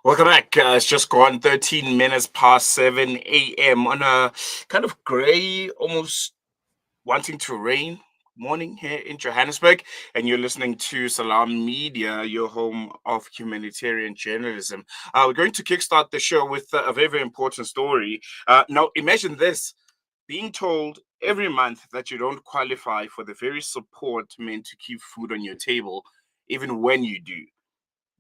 Welcome back. It's just gone 13 minutes past 7 a.m. on a kind of gray, almost wanting to rain morning here in Johannesburg. And you're listening to Salam Media, your home of humanitarian journalism. We're going to kickstart the show with a very, very important story. Now, imagine this being told every month that you don't qualify for the very support meant to keep food on your table, even when you do.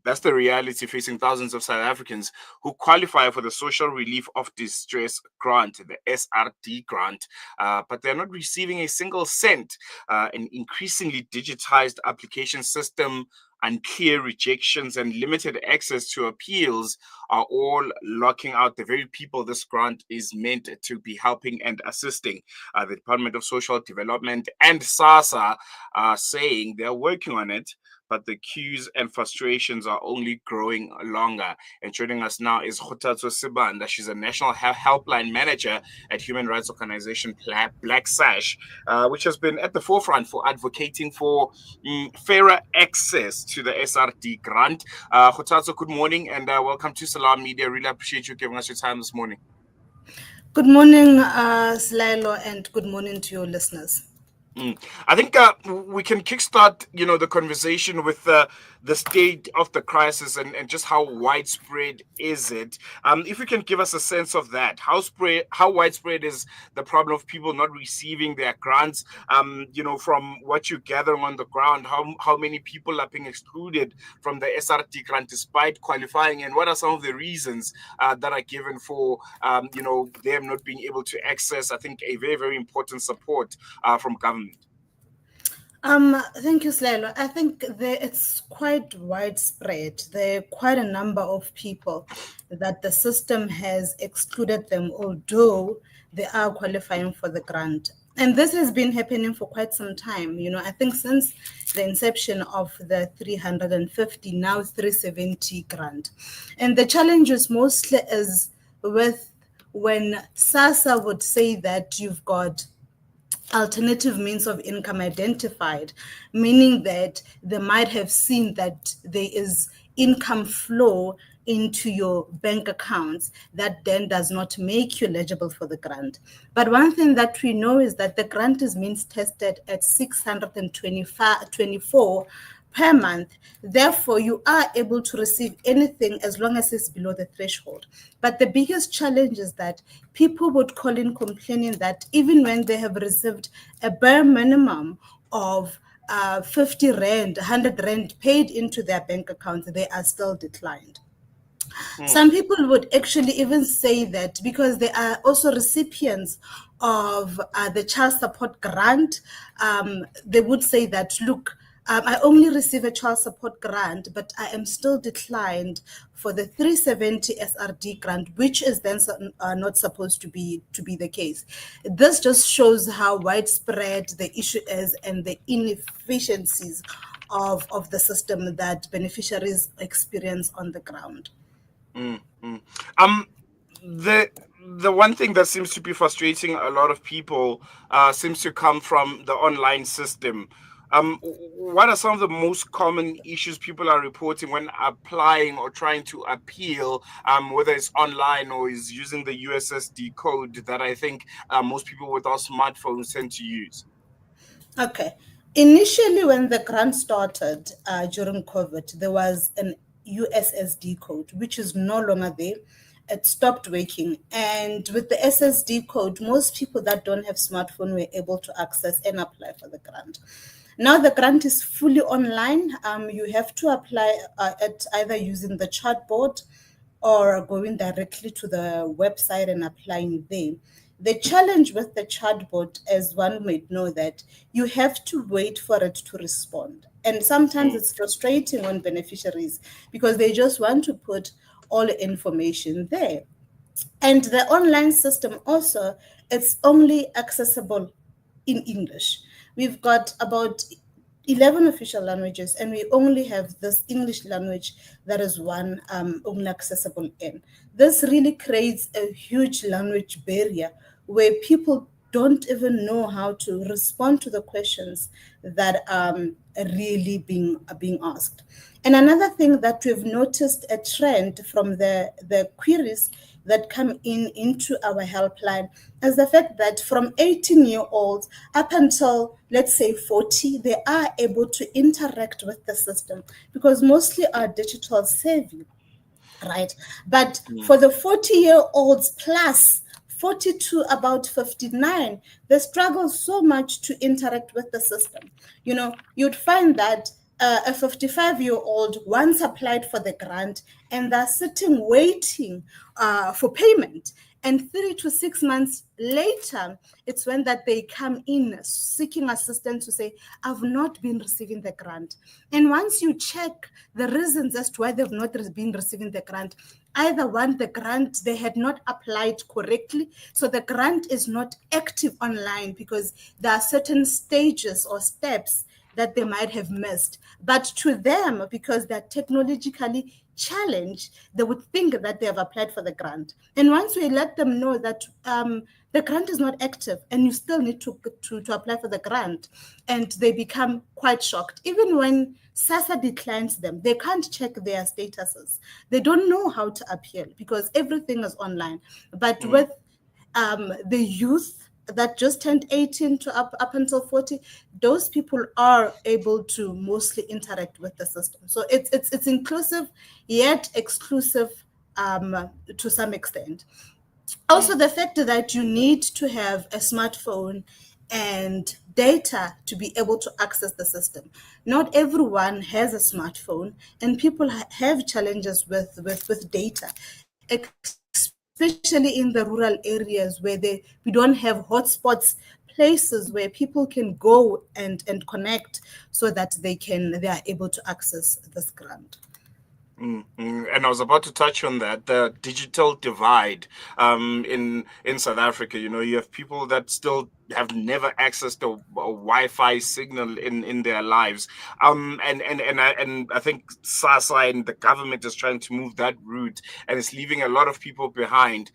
That's the reality facing thousands of South Africans who qualify for the Social Relief of Distress Grant, the SRD grant, but they're not receiving a single cent. An increasingly digitized application system, unclear rejections, and limited access to appeals are all locking out the very people this grant is meant to be helping and assisting. The Department of Social Development and SASA are saying they're working on it, but the queues and frustrations are only growing longer. And joining us now is Kgothatso Sibanda. She's a national helpline manager at human rights organization Black Sash, which has been at the forefront for advocating for fairer access to the SRD grant. Kgothatso, good morning and welcome to Salam Media. Really appreciate you giving us your time this morning. Good morning, Slilo, and good morning to your listeners. I think we can kickstart, the conversation with the state of the crisis and just how widespread is it. If you can give us a sense of that, how widespread is the problem of people not receiving their grants? From what you're gathering on the ground, how many people are being excluded from the SRD grant despite qualifying, and what are some of the reasons that are given for them not being able to access, I think, a very, very important support from government? Thank you, Slilo. I think it's quite widespread. There are quite a number of people that the system has excluded them, although they are qualifying for the grant. And this has been happening for quite some time. I think since the inception of the 350, now 370 grant. And the challenge is mostly is with when SASA would say that you've got alternative means of income identified, meaning that they might have seen that there is income flow into your bank accounts that then does not make you eligible for the grant. But one thing that we know is that the grant is means tested at 624 per month. Therefore, you are able to receive anything as long as it's below the threshold. But the biggest challenge is that people would call in complaining that even when they have received a bare minimum of 50 Rand, 100 Rand paid into their bank accounts, they are still declined. Some people would actually even say that because they are also recipients of the child support grant, they would say that, look, I only receive a child support grant, but I am still declined for the 370 SRD grant, which is then not supposed to be the case. This just shows how widespread the issue is and the inefficiencies of the system that beneficiaries experience on the ground. The one thing that seems to be frustrating a lot of people seems to come from the online system. What are some of the most common issues people are reporting when applying or trying to appeal, whether it's online or is using the USSD code that I think most people with our smartphones tend to use? Okay. Initially, when the grant started during COVID, there was an USSD code, which is no longer there. It stopped working. And with the SSD code, most people that don't have smartphone were able to access and apply for the grant. Now the grant is fully online. You have to apply at either using the chatbot or going directly to the website and applying there. The challenge with the chatbot, as one might know, that you have to wait for it to respond. And sometimes it's frustrating on beneficiaries because they just want to put all the information there. And the online system also, it's only accessible in English. We've got about 11 official languages, and we only have this English language that is one only accessible in. This really creates a huge language barrier where people don't even know how to respond to the questions that really being asked. And another thing that we've noticed a trend from the queries that come into our helpline is the fact that from 18-year-olds up until, let's say, 40, they are able to interact with the system because mostly are digital savvy, right? But for the 40-year-olds plus 40 to about 59, they struggle so much to interact with the system. You'd find that a 55-year-old once applied for the grant and they're sitting waiting for payment. And 3 to 6 months later, it's when that they come in seeking assistance to say, I've not been receiving the grant. And once you check the reasons as to why they've not been receiving the grant, either one, the grant, they had not applied correctly. So the grant is not active online because there are certain stages or steps that they might have missed. But to them, because they're technologically challenged, they would think that they have applied for the grant. And once we let them know that the grant is not active and you still need to apply for the grant, and they become quite shocked. Even when SASSA declines them, they can't check their statuses. They don't know how to appeal because everything is online. But with the youth that just turned 18 to up until 40, those people are able to mostly interact with the system. So it's inclusive yet exclusive to some extent. Also, the fact that you need to have a smartphone and data to be able to access the system. Not everyone has a smartphone, and people have challenges with data, especially in the rural areas where we don't have hotspots, places where people can go and connect so that they are able to access this grant. And I was about to touch on that, the digital divide in South Africa. You have people that still have never accessed a Wi-Fi signal in their lives. And I think SASSA and the government is trying to move that route, and it's leaving a lot of people behind.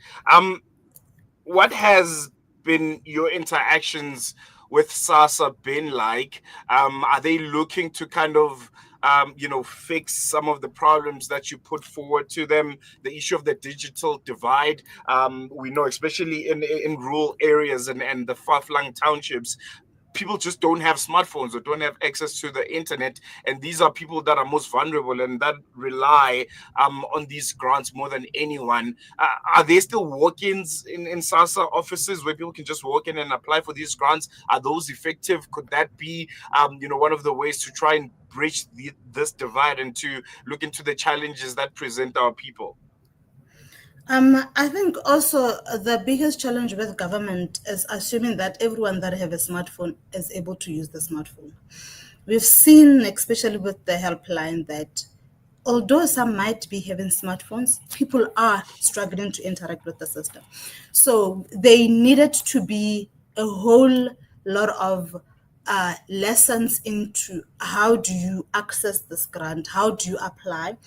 What has been your interactions with SASSA been like? Are they looking to kind of fix some of the problems that you put forward to them? The issue of the digital divide. We know, especially in rural areas and the far-flung townships, people just don't have smartphones or don't have access to the internet, and these are people that are most vulnerable and that rely on these grants more than anyone. Are there still walk-ins in SASSA offices where people can just walk in and apply for these grants? Are those effective? Could that be one of the ways to try and bridge this divide and to look into the challenges that present our people? I think also the biggest challenge with government is assuming that everyone that have a smartphone is able to use the smartphone. We've seen, especially with the helpline, that although some might be having smartphones, people are struggling to interact with the system. So they needed to be a whole lot of lessons into how do you access this grant, how do you apply,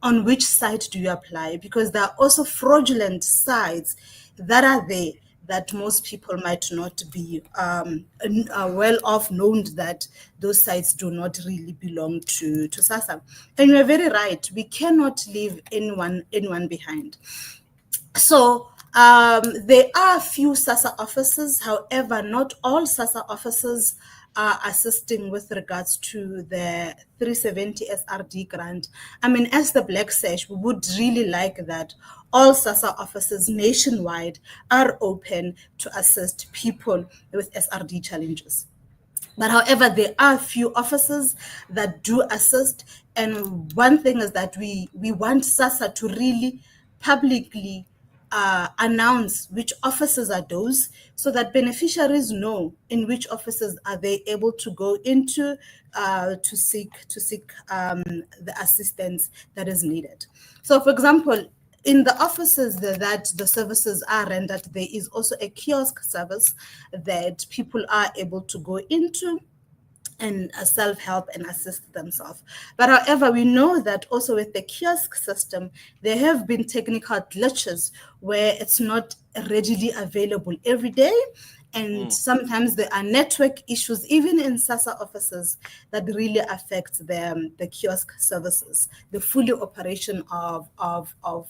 on which site do you apply, because there are also fraudulent sites that are there that most people might not be well off known that those sites do not really belong to SASSA. And you're very right, we cannot leave anyone behind. So there are a few SASSA offices, however, not all SASSA offices are assisting with regards to the 370 SRD grant. I mean, as the Black Sash, we would really like that all SASSA offices nationwide are open to assist people with SRD challenges. But however, there are a few offices that do assist. And one thing is that we want SASSA to really publicly announce which offices are those, so that beneficiaries know in which offices are they able to go into to seek the assistance that is needed. So, for example, in the offices that the services are rendered, there is also a kiosk service that people are able to go into and self-help and assist themselves. But however, we know that also with the kiosk system, there have been technical glitches where it's not readily available every day. And sometimes there are network issues, even in SASSA offices, that really affect the kiosk services, the fully operation of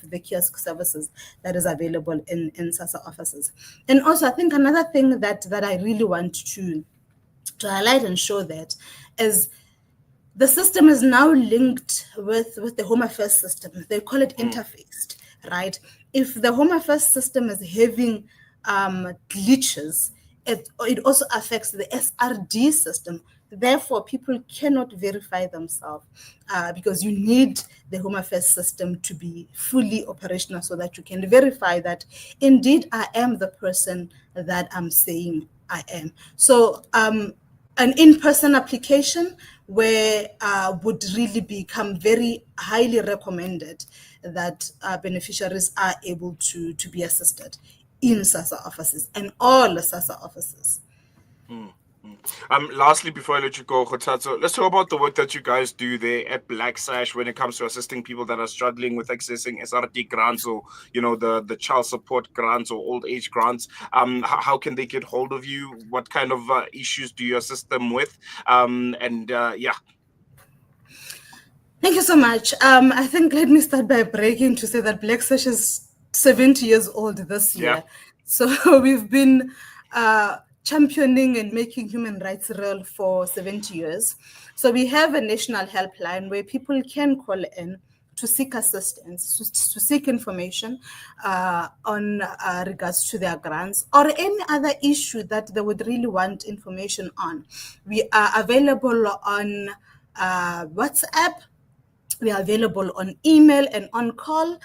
the kiosk services that is available in SASSA offices. And also, I think another thing that I really want to highlight and show that is the system is now linked with the Home Affairs system. They call it interfaced, right? If the Home Affairs system is having glitches, it also affects the SRD system. Therefore, people cannot verify themselves because you need the Home Affairs system to be fully operational so that you can verify that indeed I am the person that I'm saying I am. So an in-person application where would really become very highly recommended that beneficiaries are able to be assisted in SASSA offices and all the SASSA offices. Lastly, before I let you go, Kgothatso, let's talk about the work that you guys do there at Black Sash when it comes to assisting people that are struggling with accessing SRD grants, or the child support grants or old age grants. How can they get hold of you? What kind of issues do you assist them with? And yeah. Thank you so much. I think let me start by breaking to say that Black Sash is 70 years old this Yeah. year. So we've been championing and making human rights real for 70 years. So we have a national helpline where people can call in to seek assistance, to seek information on regards to their grants or any other issue that they would really want information on. We are available on WhatsApp. We are available on email and on call.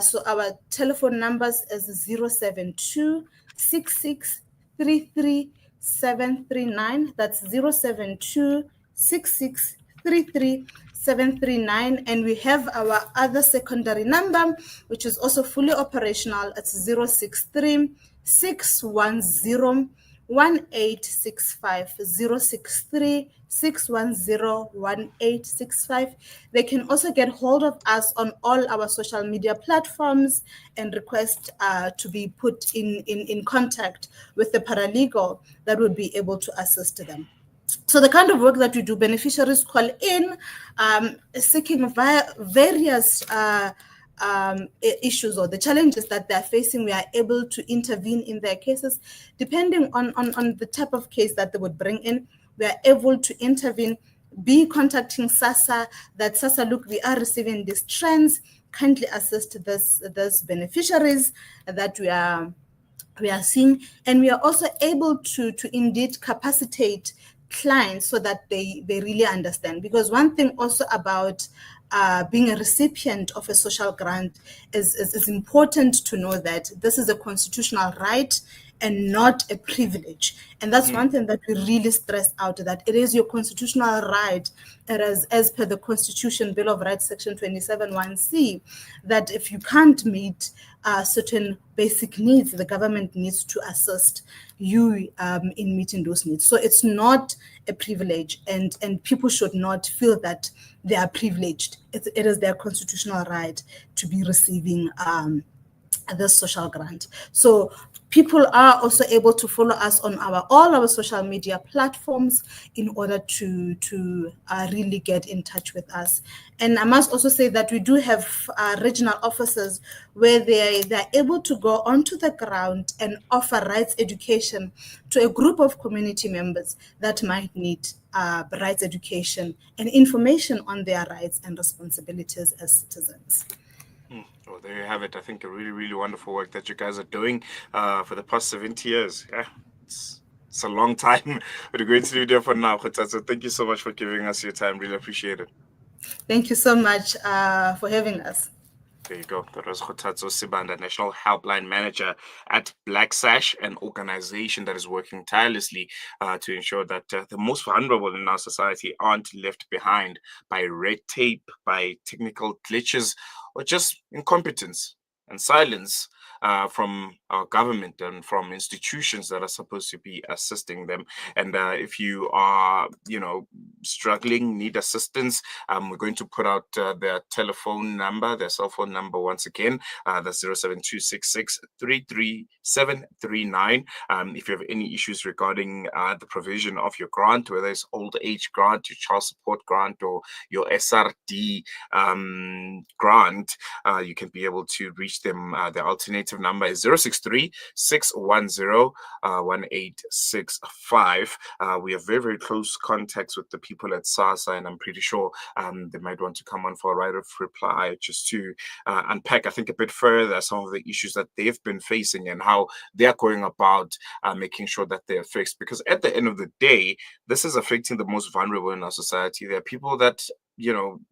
So our telephone numbers is 072 739. That's 072 739. And we have our other secondary number, which is also fully operational. It's 063 610 1865 063 610 1865. They can also get hold of us on all our social media platforms and request to be put in contact with the paralegal that would be able to assist them. So the kind of work that we do, beneficiaries call in seeking via various issues or the challenges that they're facing. We are able to intervene in their cases depending on the type of case that they would bring in. We are able to intervene, be contacting SASSA, that SASSA, look, we are receiving these trends, kindly assist this beneficiaries that we are seeing, and we are also able to indeed capacitate clients so that they really understand. Because one thing also about being a recipient of a social grant is important to know that this is a constitutional right and not a privilege. And that's one thing that we really stress out, that it is your constitutional right, as per the Constitution, Bill of Rights, Section 27(1)(c), that if you can't meet certain basic needs, the government needs to assist you in meeting those needs. So it's not a privilege, and people should not feel that they are privileged. It is their constitutional right to be receiving this social grant. So people are also able to follow us on all our social media platforms in order to really get in touch with us. And I must also say that we do have regional offices where they're able to go onto the ground and offer rights education to a group of community members that might need rights education and information on their rights and responsibilities as citizens. Well, there you have it. I think a really, really wonderful work that you guys are doing for the past 70 years. Yeah, it's a long time. But we're going to do there for now, Kgothatso. Thank you so much for giving us your time. Really appreciate it. Thank you so much for having us. There you go. That was Kgothatso Sibanda, National Helpline Manager at Black Sash, an organization that is working tirelessly to ensure that the most vulnerable in our society aren't left behind by red tape, by technical glitches, or just incompetence and silence. from our government and from institutions that are supposed to be assisting them. And if you are, struggling, need assistance, we're going to put out their telephone number, their cell phone number once again. That's 07266 if you have any issues regarding the provision of your grant, whether it's old age grant, your child support grant, or your SRD grant, you can be able to reach them. The alternative number is 063-610-1865. We have very, very close contacts with the people at SASA, and I'm pretty sure they might want to come on for a right of reply just to unpack, I think, a bit further some of the issues that they've been facing and how they're going about making sure that they're fixed. Because at the end of the day, this is affecting the most vulnerable in our society. There are people that,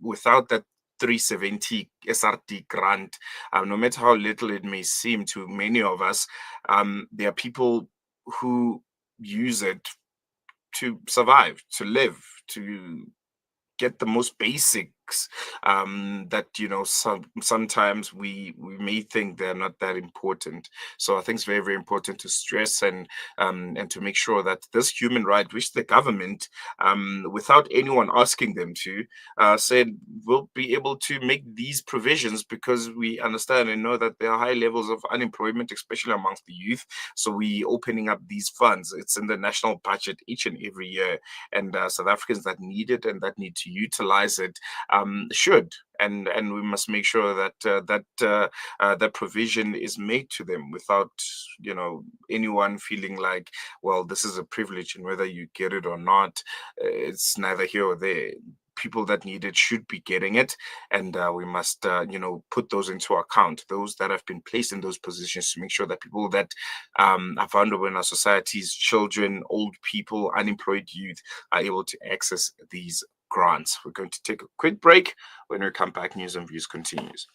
without that 370 SRD grant, no matter how little it may seem to many of us, there are people who use it to survive, to live, to get the most basics that sometimes we may think they're not that important. So I think it's very, very important to stress and to make sure that this human right, which the government, without anyone asking them to, said we'll be able to make these provisions because we understand and know that there are high levels of unemployment, especially amongst the youth. So we opening up these funds. It's in the national budget each and every year, and South Africans that need it and that need to utilize it should, and we must make sure that that provision is made to them without anyone feeling like, well, this is a privilege and whether you get it or not, it's neither here or there. People that need it should be getting it, and we must put those into account, those that have been placed in those positions, to make sure that people that are vulnerable in our societies, children, old people, unemployed youth, are able to access these grants. We're going to take a quick break. When we come back, News and Views continues.